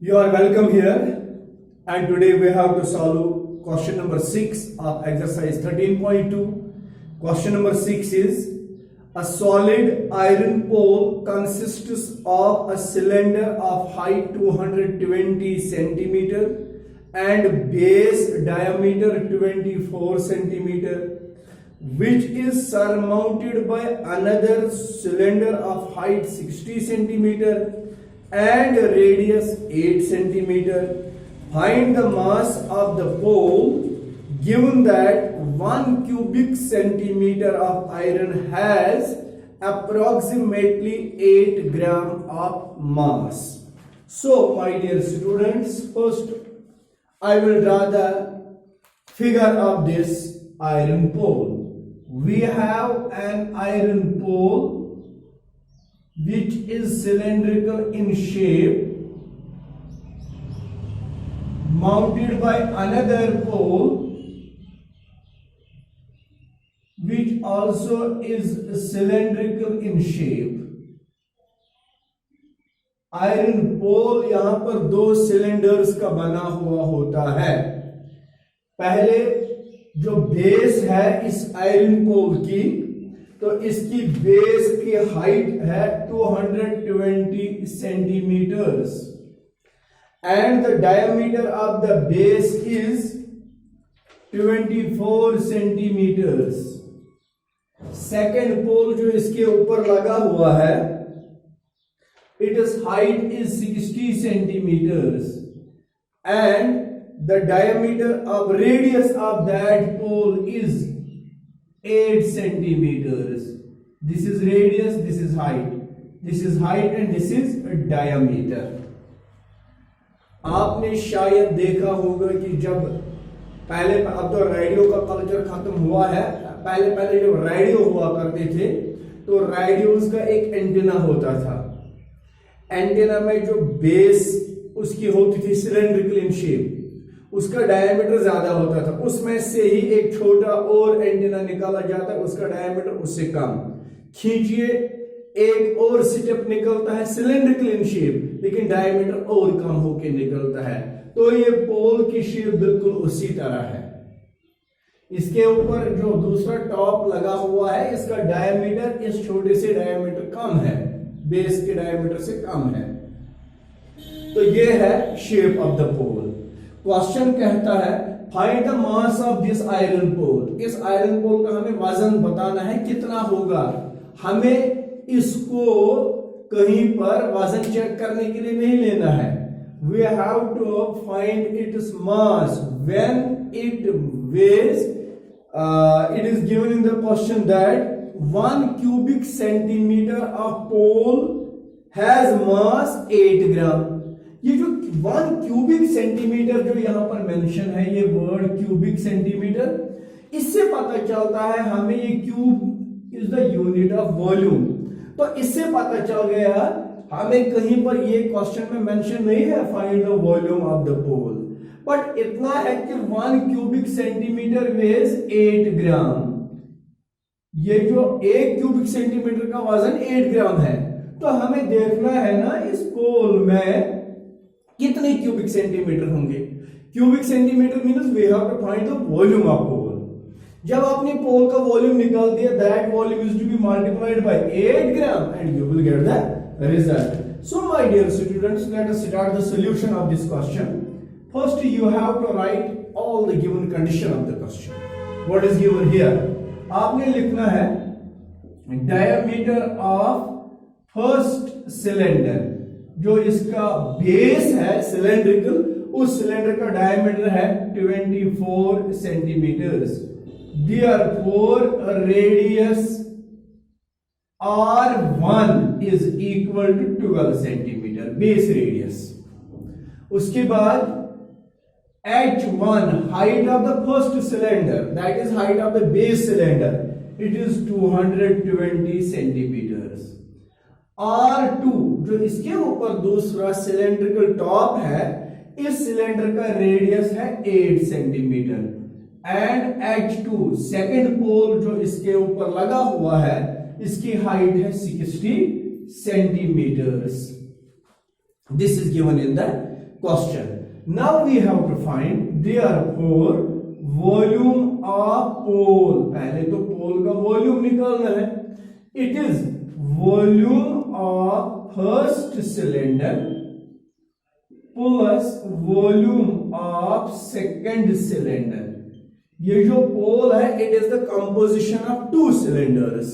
You are welcome here, and today we have to solve question number 6 of exercise 13.2. Question number 6 is a solid iron pole consists of a cylinder of height 220 centimeter and base diameter 24 centimeter, which is surmounted by another cylinder of height 60 centimeter and radius 8 centimeter. Find the mass of the pole given that 1 cubic centimeter of iron has approximately 8 gram of mass. So, my dear students, first I will draw the figure of this iron pole. We have an iron pole which is cylindrical in shape, mounted by another pole which also is cylindrical in shape. Iron pole यहां पर दो cylinders का बना हुआ होता है. पहले जो बेस है इस आयरन पोल की, तो इसकी बेस की हाइट है 220 centimetres and the diameter of the base is 24 centimeters. Second pole जो इसके ऊपर लगा हुआ है, its height is 60 centimeters and the diameter of radius of that pole is 8 centimeters. This is radius, this is height. This is height and this is diameter. आपने शायद देखा होगा कि जब पहले, अब तो रेडियो का कल्चर खत्म हुआ है, पहले जब रेडियो हुआ करते थे तो रेडियोस का एक एंटीना होता था. एंटीना में जो बेस उसकी होती थी सिलेंड्रिकल इन शेप, उसका डायमीटर ज्यादा होता था. उसमें से ही एक छोटा और एंटीना निकाला जाता है, उसका डायमीटर उससे कम. खींचिए, एक और स्टेप निकलता है सिलेंड्रिकल इन शेप, लेकिन डायमीटर और कम होके निकलता है. तो ये पोल की शेप बिल्कुल उसी तरह है. इसके ऊपर जो दूसरा टॉप लगा हुआ है, इसका डायमीटर इस छोटे से डायमीटर कम है, बेस के डायमीटर से कम है. तो ये है shape of the pole. Question कहता है find the mass of this iron pole. इस आयरन पोल का हमें वजन बताना है, कितना होगा. हमें इसको कहीं पर वजन चेक करने के लिए नहीं लेना है. We have to find its mass when it weighs. It is given in the question that 1 cubic centimeter of pole has mass 8 gram. ये जो 1 cubic centimeter जो यहां पर मेंशन है, ये वर्ड क्यूबिक सेंटीमीटर, इससे पता चलता है हमें ये cube is the unit of volume. तो इससे पता चल गया हमें कहीं पर ये क्वेश्चन में मेंशन नहीं है find the volume of the pole, but इतना है कि 1 क्यूबिक सेंटीमीटर वेज 8 ग्राम. ये जो 1 क्यूबिक सेंटीमीटर का वजन 8 ग्राम है. तो हमें देखना है ना इस पोल में कितने क्यूबिक सेंटीमीटर होंगे. Cubic centimetre means we have to find the volume of pole. जब आपने पोल का वॉल्यूम निकाल दिया, that volume is to be multiplied by 8 gram and you will get the result. So my dear students, let us start the solution of this question. First you have to write all the given condition of the question. What is given here? आपने लिखना है diameter of first cylinder. जो इसका base है cylindrical, उस cylinder का diameter है 24 centimetres. Therefore, radius R1 is equal to 12 centimeter, base radius. उसके बाद H1, height of the first cylinder, that is height of the base cylinder, it is 220 centimeters. R2 जो इसके ऊपर दूसरा सिलेंड्रिकल टॉप है, इस सिलेंडर का रेडियस है 8 सेंटीमीटर. एंड H2 सेकेंड पोल जो इसके ऊपर लगा हुआ है, इसकी हाइट है 60 centimeters. This is given in the question. Now we have to find therefore volume of pole. पहले तो pole का volume निकालना है. It is volume of first cylinder plus volume of second cylinder. ये जो pole है, it is the composition of two cylinders.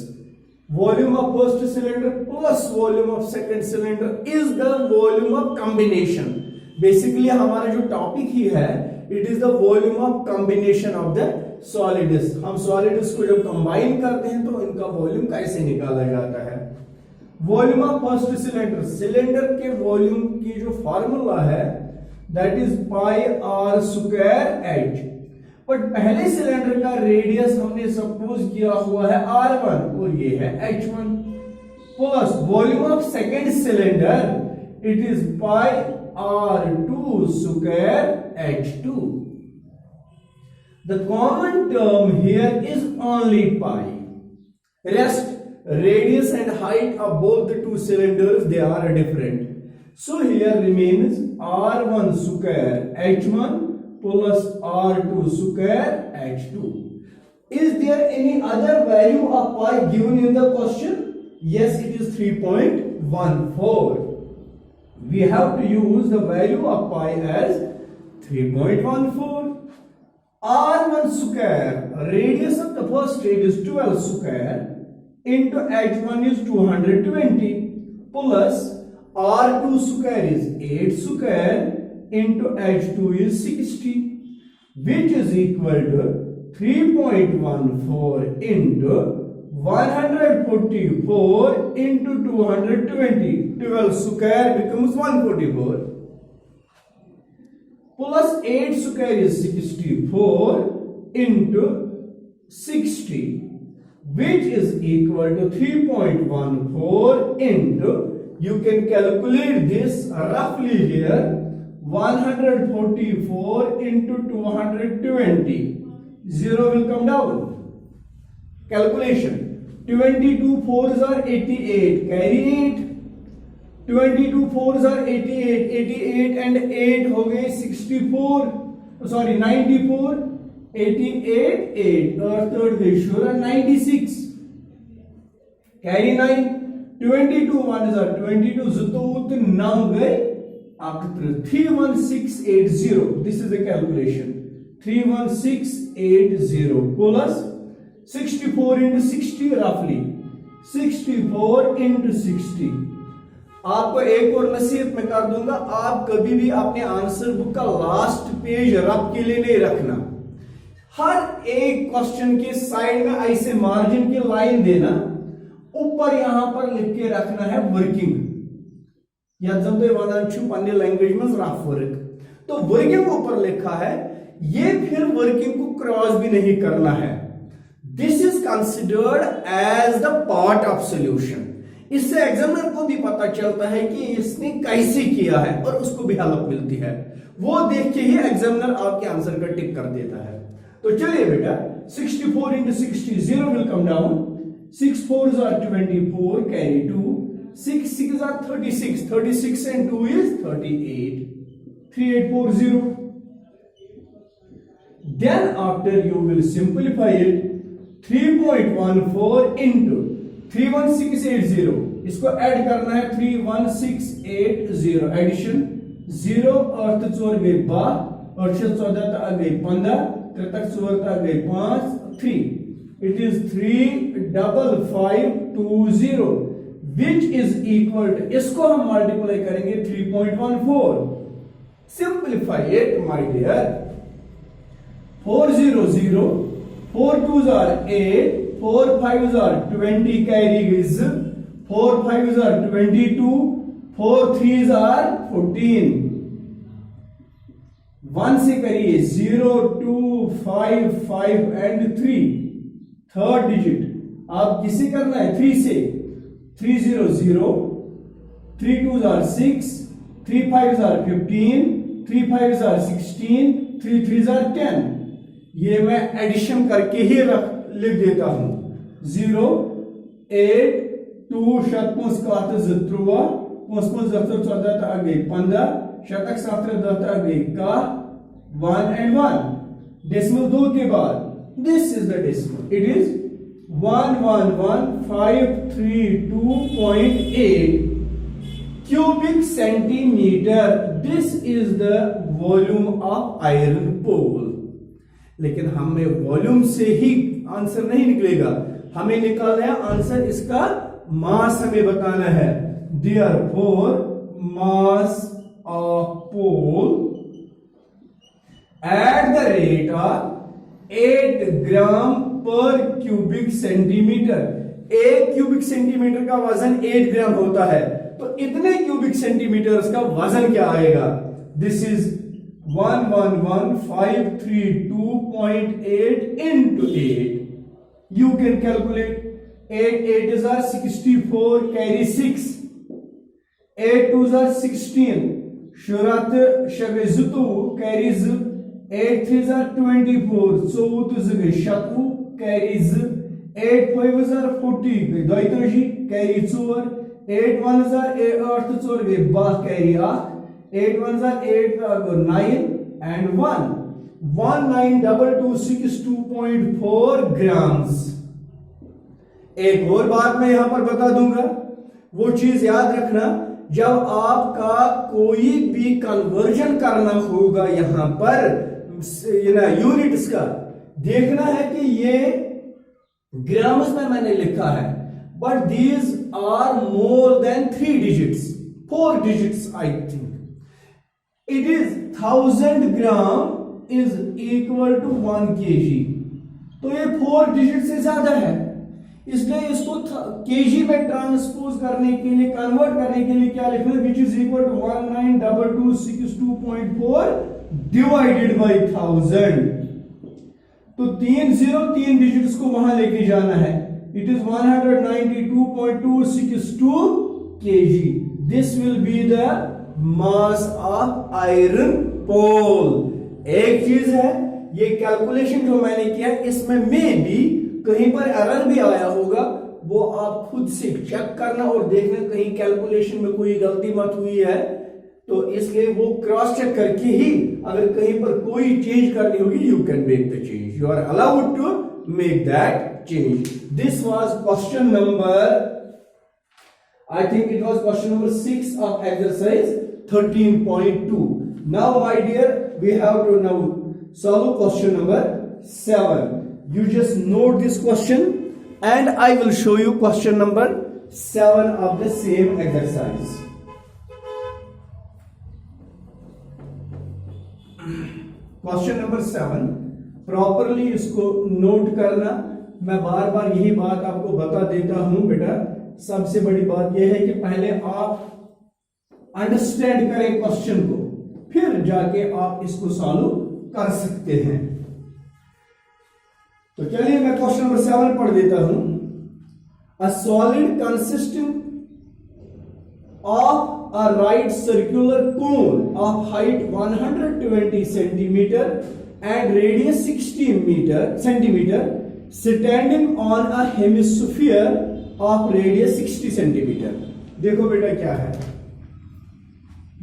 Volume of first cylinder plus volume of second cylinder is the volume of combination. Basically हमारा जो topic ही है, it is the volume of combination of the solids. हम solids को जब combine करते हैं तो इनका volume कैसे निकाला जाता है? Volume of first cylinder, cylinder के volume की जो formula है, that is pi r square h. But पहले सिलेंडर का रेडियस हमने सपोज किया हुआ है r1 और ये है h1 plus volume of second cylinder it is pi r2 square h2. The common term here is only pi. Rest radius and height of both the two cylinders, they are different. So here remains r1 square h1 plus r2 square h2. Is there any other value of pi given in the question? Yes, it is 3.14. We have to use the value of pi as 3.14. r1 square, radius of the first stage is 12 square into h1 is 220 plus r2 square is 8 square into h2 is 60, which is equal to 3.14 into 144 into 220. 12 square becomes 144 plus 8 square is 64 into 60, which is equal to 3.14 into, you can calculate this roughly here, 144 into 220. 0 will come down. Calculation. 22 4s are 88. Carry 8. 22 4s are 88. 88 and 8 हो गए 64. Sorry, 94. 88 8. Third ratio are 96. Carry 9. 22 1s are 22. Zutut 9 गए. 31680. This is the calculation. 31680 plus 64 into 60 roughly. 64 into 60. आपको एक और नसीहत मैं कर दूंगा, आप कभी भी अपने आंसर बुक का लास्ट पेज रब के लिए नहीं रखना. हर एक क्वेश्चन के साइड में ऐसे मार्जिन की लाइन देना, ऊपर यहां पर लिख के रखना है वर्किंग, या जब पन्ने लैंग्वेज में रफ वर्क. तो वर्किंग ऊपर लिखा है, ये फिर वर्किंग को क्रॉस भी नहीं करना है. This is considered as the part of solution. इससे एग्जामिनर को भी पता चलता है कि इसने कैसे किया है और उसको भी हेल्प मिलती है. वो देख के ही एग्जामिनर आपके आंसर का टिक कर देता है. तो चलिए बेटा, 64 into 60, 0 will come down. 6 4s are 24, carry 2. 6 6s are 36. 36 and 2 is 38. 3840. Then after you will simplify it. 3.14 into 31680. इसको ऐड करना है 31680. एडिशन 0 और 4 गए 12 और 14 गए 15 तक 4 गए 5 3. It is 35520, which is equal to, इसको हम मल्टीप्लाई करेंगे 3.14. Simplify it, my dear. 400, 4 2s are 8, 4 5s are 20, carry is 4 5s are 22, 4 3s are 14. 1 से करिए 0 2 5 5 and 3. थर्ड डिजिट आप किसे करना है 3 से. 300, 3 2s are 6, 3 5s are 15, 3 5s are 16, 3 3s are 10. ये मैं एडिशन करके ही लिख देता हूं. 0 8 2 7 5 4 13 5 5 14 15 शतक सत्र दहतर गई का 1 and 1 डेसिमल 2 के बाद this is the decimal it is 111,532.8 cubic centimeter. This is the volume of iron pole. लेकिन हमें वॉल्यूम से ही आंसर नहीं निकलेगा, हमें निकालना है आंसर, इसका मास हमें बताना है. Therefore mass of pole at the rate of 8 ग्राम पर क्यूबिक सेंटीमीटर. 1 क्यूबिक सेंटीमीटर का वजन 8 ग्राम होता है, तो इतने क्यूबिक सेंटीमीटर का वजन क्या आएगा? This is 111,532.8 into 8. You can calculate 8 is 64, carry 6. 8 2s are 16. Shurat shagezutu carries 8 3s are 24. So shatu carries 8 5s are 40. Daitaji carry 4. 8 1s are 8 4 carry 8. 8 1s are 8 9 and 1. 192262.4 grams. एक और बात मैं यहां पर बता दूंगा, वो चीज याद रखना, जब आपका कोई भी कन्वर्जन करना होगा यहां पर यूनिट्स का, देखना है कि ये ग्राम्स में मैंने लिखा है, but these are more than 3 digits, 4 digits I think. It is 1000 gram is equal to 1 kg. तो ये 4 digit से ज्यादा है, इसलिए इसको केजी में ट्रांसपोज करने के लिए, कन्वर्ट करने के लिए क्या लिखना है? Which is equal to 192262.4 divided by 1000. तो 3 डिजिट्स को वहां लेके जाना है. इट इज 192.262 kg. This will be the mass of iron pole. एक चीज है, ये कैलकुलेशन जो मैंने किया इसमें में भी कहीं पर एरर भी आया होगा, वो आप खुद से चेक करना और देखना कहीं कैलकुलेशन में कोई गलती मत हुई है, तो इसलिए वो क्रॉस चेक करके ही अगर कहीं पर कोई चेंज करनी होगी, you can make the change, you are allowed to make that change. This was question number, I think it was question number 6 of exercise 13.2. Now my dear, we have to now solve question number 7. You just note this question and I will show you question number 7 of the same exercise. Question number 7 properly इसको note करना. मैं बार बार यही बात आपको बता देता हूं बेटा, सबसे बड़ी बात यह है कि पहले आप अंडरस्टैंड करें क्वेश्चन को, फिर जाके आप इसको सॉल्व कर सकते हैं. तो चलिए मैं क्वेश्चन नंबर 7 पढ़ देता हूं. A solid consisting of a right circular cone of height 120 centimeter and radius 60 centimeter standing on a hemisphere of radius 60 centimeter. देखो बेटा क्या है,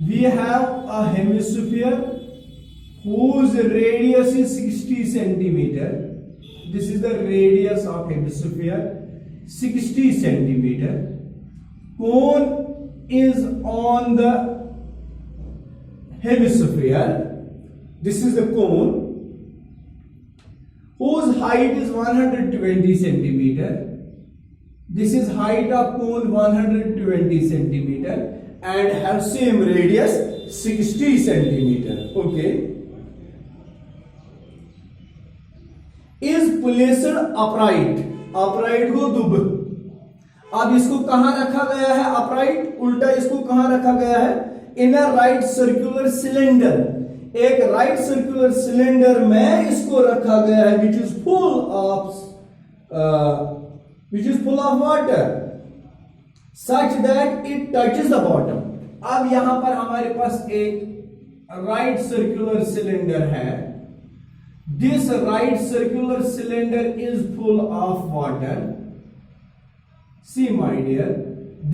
we have a hemisphere whose radius is 60 centimeter. This is the radius of hemisphere, 60 centimeter. Cone is on the hemisphere. This is the cone whose height is 120 centimeter. This is height of cone 120 centimeter and have same radius 60 centimeter. Okay. Is placed upright. upright को दुब. अब इसको कहां रखा गया है? upright. उल्टा इसको कहां रखा गया है? इन अ राइट सर्कुलर सिलेंडर. एक राइट सर्कुलर सिलेंडर में इसको रखा गया है which is full of water such that it touches the bottom. अब यहां पर हमारे पास एक राइट सर्कुलर सिलेंडर है. This right circular cylinder is full of water. See my dear,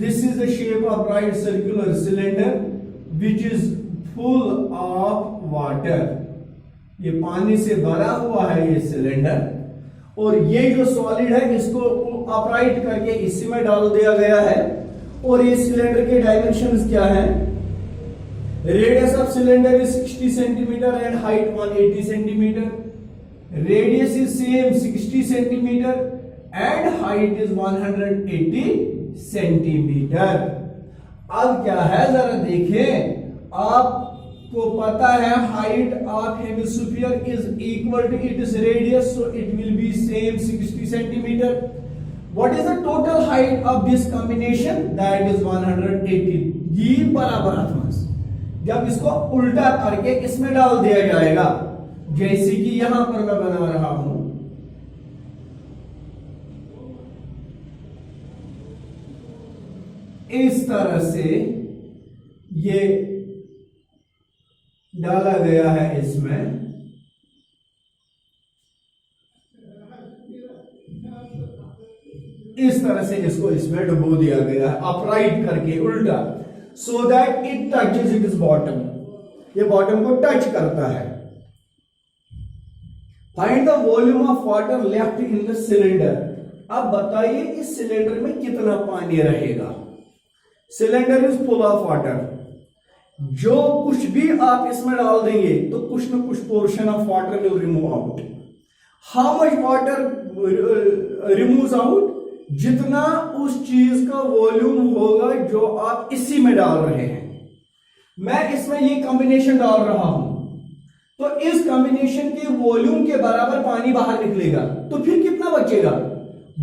this is the shape of right circular cylinder which is full of water, ये पानी से भरा हुआ है ये सिलेंडर, और ये जो सॉलिड है इसको अपराइट करके इसी में डाल दिया गया है। और ये सिलेंडर के डायमेंशंस क्या है? Radius of cylinder is 60 centimeter and height 180 centimeter. Radius is same 60 centimeter and height is 180 centimeter. अब क्या है जरा देखें, आपको पता है height of hemisphere is equal to its radius, so it will be same 60 centimeter. What is the total height of this combination? That is 180। ये बराबर अथमस जब इसको उल्टा करके इसमें डाल दिया जाएगा, जैसे कि यहां पर मैं बना रहा हूं, इस तरह से ये डाला गया है इसमें, इस तरह से इसको इसमें डुबो दिया गया है अपराइट करके उल्टा, so that it touches it's bottom, ये बॉटम को टच करता है। Find the volume of water left in the cylinder. अब बताइए इस सिलेंडर में कितना पानी रहेगा? Cylinder is full of water, जो कुछ भी आप इसमें डाल देंगे तो कुछ ना कुछ portion of water will remove out. How much water removes out? जितना उस चीज का वॉल्यूम होगा जो आप इसी में डाल रहे हैं। मैं इसमें ये कॉम्बिनेशन डाल रहा हूं तो इस कॉम्बिनेशन के वॉल्यूम के बराबर पानी बाहर निकलेगा, तो फिर कितना बचेगा?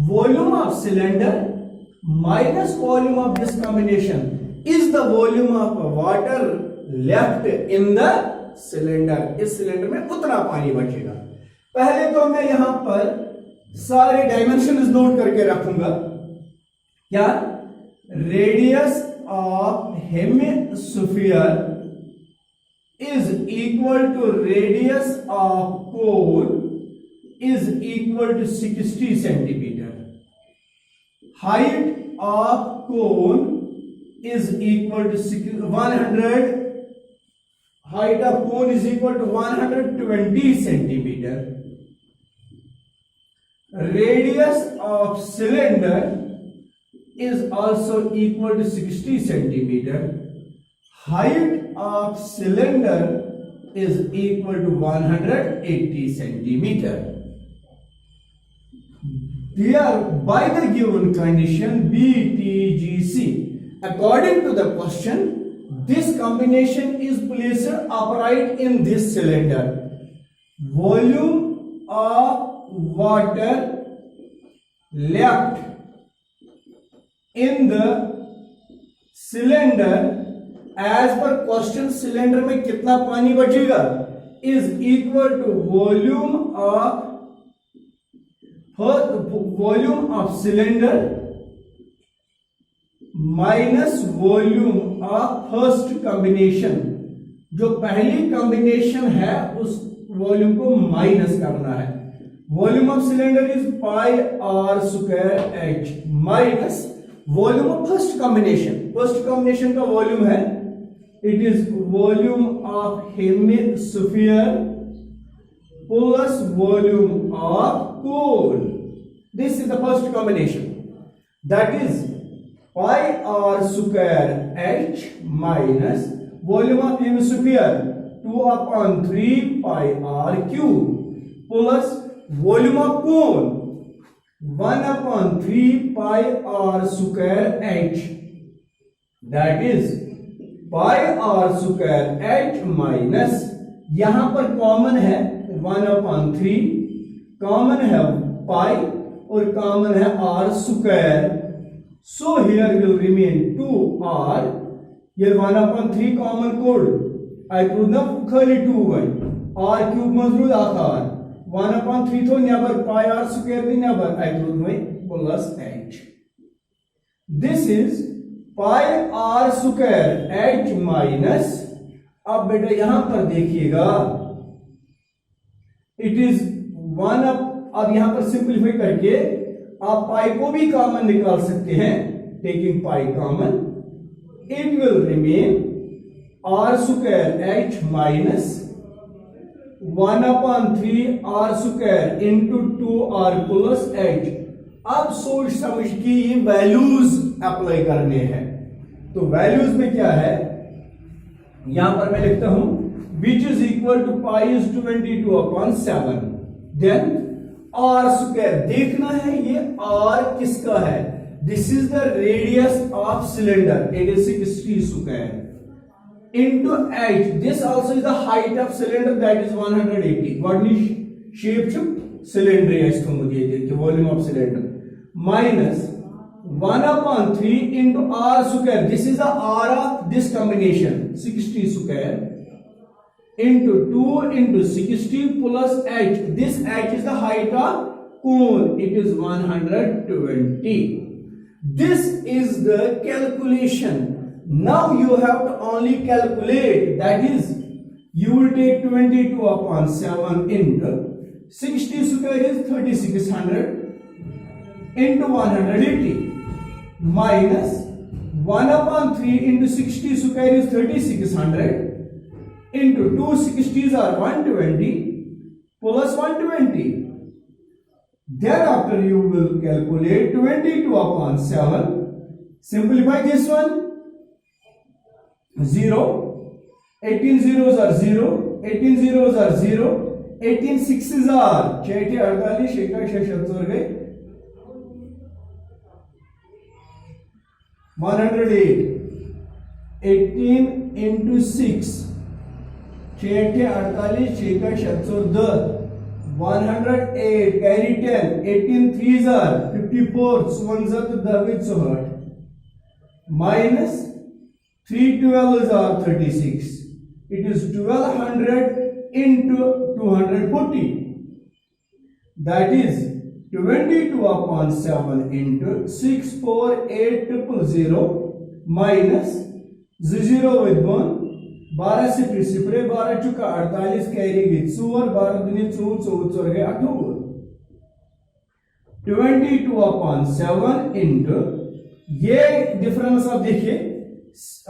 Volume of cylinder minus volume of this combination is the volume of water left in the cylinder. इस सिलेंडर में उतना पानी बचेगा। पहले तो मैं यहां पर सारे डायमेंशन नोट करके रखूंगा। क्या? Radius of hemisphere is equal to radius of cone is equal to 60 centimeter. Height of cone is equal to 100. Height of cone is equal to 120 centimeter. Radius of cylinder is also equal to 60 centimeter. Height of cylinder is equal to 180 centimeter. There, by the given condition BTGC, according to the question, this combination is placed upright in this cylinder. Volume of water left in the cylinder as पर question cylinder में कितना पानी बचेगा is equal to volume of cylinder minus volume of first combination. जो पहली combination है उस volume को माइनस करना है। Volume of cylinder is pi r square h minus volume of first combination. First combination का वॉल्यूम है, it is volume of hemisphere plus volume of cone. This is the first combination, that is pi r square h minus volume of hemisphere 2 upon 3 pi r cube plus volume of cone 1 upon 3 pi r square h, that is pi r square h minus, यहां पर common है 1/3, common है पाई और common है r square, so here will remain 2r। ये 1/3 common code आई ना खाली 2 are cube मजरूद आकार 1/3 तो नेबर पाई आर स्क्वायर भी नेबर I plus h. This is pi r square h minus, अब बेटा यहां पर देखिएगा इट इज 1 अब यहां पर सिंपलीफाई करके आप पाई को भी कॉमन निकाल सकते हैं, taking pi common, it will remain r square h minus 1/3 r square into 2r plus h। अब सोच समझ के ये वैल्यूज अप्लाई करने हैं। तो वैल्यूज में क्या है, यहां पर मैं लिखता हूं which is equal to pi is 22/7। Then r square देखना है ये r किसका है, this is the radius of cylinder, it is 60 square into h, this also is the height of cylinder, that is 180। गोडनिश shape छु cylinder इस थोमुत ये volume of cylinder minus 1/3 into r square, this is the r of this combination 60 square into 2 into 60 plus h, this h is the height of cone, it is 120। this is the calculation। now you have to only calculate, that is you will take 22/7 into 60 square is 3600 into 180 minus 1/3 into 60 square is 3600 into 2 60s are 120 plus 120। thereafter you will calculate 22/7, simplify this one, 0, 18 zeros are 0, 18 zeros are 0, 18 sixes are 6 48 76 गए 108, 18 into 6 6 48 76 108 carry 10, 18 threes are 54 ones are 10 minus 3 12s are 36, it is 1200 into 240, that is 22/7 into 64800 minus 0 with 1 12 सिफर सिफर 12 चुका 48 carry गई 4 12 दुनी 4 4 गए 28, 22/7 into ये difference आप देखिए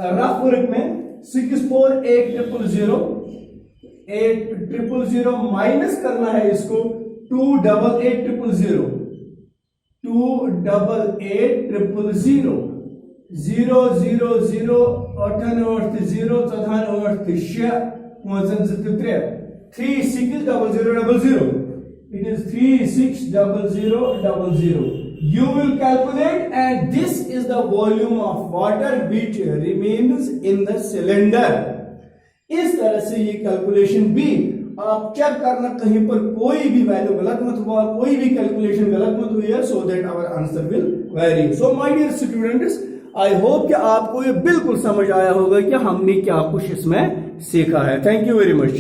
rough work में 64800 8000 minus करना है इसको 28800 28800 0 0 0 88 0 48 6 360000, it is 360000। you will calculate and this is the volume of water which remains in the cylinder। इस तरह से ये कैलकुलेशन भी आप चेक करना कहीं पर कोई भी वैल्यू गलत मत हुआ, कोई भी कैलकुलेशन गलत मत हुई है, so that our answer will vary. So my dear students, I hope कि आपको ये बिल्कुल समझ आया होगा कि हमने क्या कुछ इसमें सीखा है। Thank you very much.